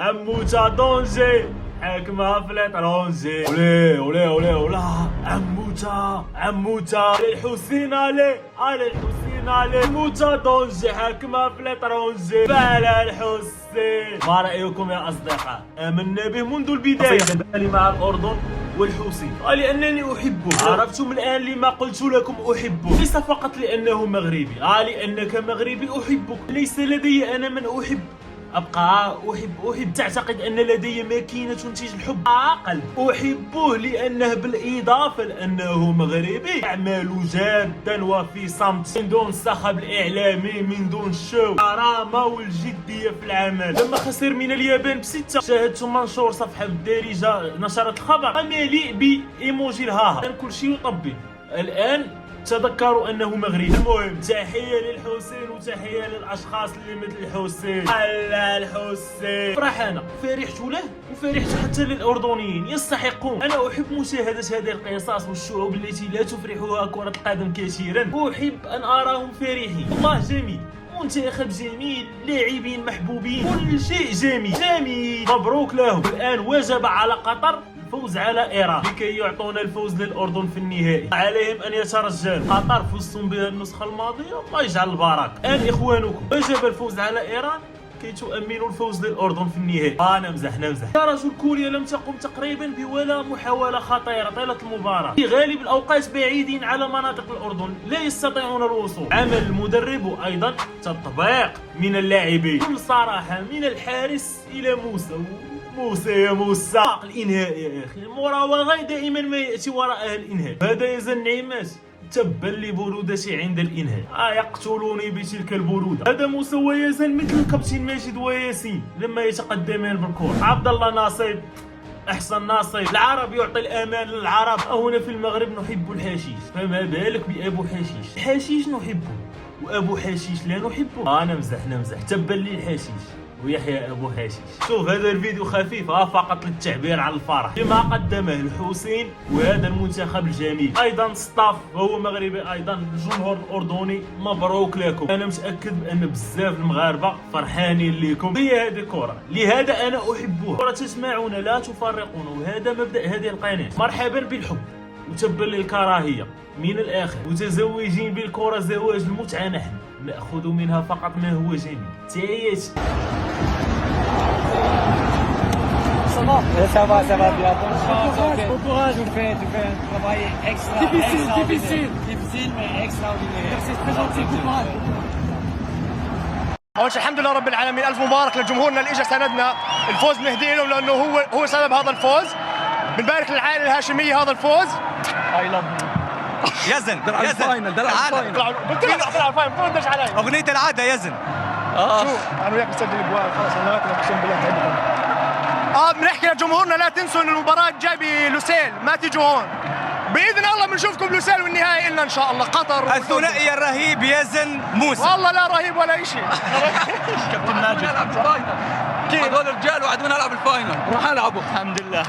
عموتا دونجي حاكمها في ليترونجي. ولي ولي ولي ولا عموتا علي الحسين علي الحسين علي. عموتا دونجي حاكمها في ليترونجي. فعلى الحسين. ما رأيكم يا أصدقاء؟ آمنا به منذ البداية. بالي مع الأردن والحوثي لأنني أحبه. عرفتم الآن لما قلت لكم أحبه، ليس فقط لأنه مغربي، لأنك مغربي أحبك. ليس لدي أنا من أحب، أبقى أحب. تعتقد أن لدي ماكينة تنتج الحب؟ قلب. أحبه لأنه بالإضافة لأنه مغربي يعمل جادا وفي صمت، من دون الصخب الإعلامي، من دون الشو، الكرامة والجدية في العمل. لما خسر من اليابان ب6 شاهدت منشور صفحة بالدارجة نشرت الخبر مليء بإيموجي الهاها. كان كل شيء يطبل. الآن تذكروا انه مغربي. المهم تحيه للحسين وتحيه للاشخاص اللي مثل الحسين. على الحسين فرح انا، فرحت له وفرحت حتى للاردنيين يستحقون. انا احب مشاهده هذه القصص والشعوب التي لا تفرحها كره القدم كثيرا. احب ان اراهم فرحين. الله جميل، منتخب جميل، لاعبين محبوبين، كل شيء جميل. مبروك له. الان وجب على قطر الفوز على إيران لكي يعطونا الفوز للأردن في النهائي. عليهم أن يترجلوا. قطر فزتم بها النسخة الماضية، الله يجعل البركة. الآن إخوانكم وجب الفوز على إيران كي تؤمنوا الفوز للأردن في النهائي. نمزح. يا رجل كوريا لم تقم تقريبا بولا محاولة خطيرة طيلة المباراة. في غالب الأوقات بعيدين على مناطق الأردن لا يستطيعون الوصول. عمل المدرب وأيضا تطبيق من اللاعبين. بكل صراحة من الحارس إلى موسى الانهاء. يا اخي المراوغه دائما ما ياتي وراءها الانهاء. هذا يزن نعيمات تبا لبرودتي عند الانهاء. يقتلوني بتلك البروده. هذا موسى ويزن مثل الكابتن ماجد وياسين لما يتقدمان بالكره. عبد الله ناصر، احسن ناصر. العرب يعطي الامان للعرب. هنا في المغرب نحب الحشيش، فما بالك بابو حشيش. الحشيش نحبه وابو حشيش لا نحبه. نمزح. تبا للحشيش ويحيى ابو حشيش. شوف هذا الفيديو خفيف فقط للتعبير عن الفرح بما قدمه الحسين وهذا المنتخب الجميل. ايضا ستاف وهو مغربي، ايضا الجمهور الاردني مبروك لكم. انا متاكد بان بزاف المغاربه فرحانين لكم. هي هذه الكره، لهذا انا احبها. كره تسمعون لا تفرقون، وهذا مبدا هذه القناه. مرحبا بالحب وتبا للكراهيه. من الاخر متزوجين بالكره زواج المتعه، نحن ناخذ منها فقط ما هو جميل. تحياتي. Ça va bien. Bon courage. Tu fais un travail difficile, mais extraordinaire. C'est très gentil. Bon courage. أول شيء الحمد لله رب العالمين، ألف مبارك لجمهورنا اللي إجا سندنا. الفوز نهدي له لأنه هو سبب هذا الفوز. بنبارك للعائلة الهاشمية هذا الفوز. يزن طلع على الفاينل. قلت لك طلع على الفاينل، ما ردش علي. أغنية العادة يزن. شوف أنا وياك نسجل أجواء خلاص. أنا أقسم بالله تعبت. بنحكي لجمهورنا لا تنسوا إن المباراة الجاية بلوسيل، ما تيجوا هون. بإذن الله بنشوفكم بلوسيل والنهائي إلنا إن شاء الله. قطر الثنائي الرهيب يزن موسى. والله لا رهيب ولا شيء. كابتن ماجد نلعب الفاينل. هذول رجال وعدونا نلعب الفاينل، راح نلعبه الحمد لله.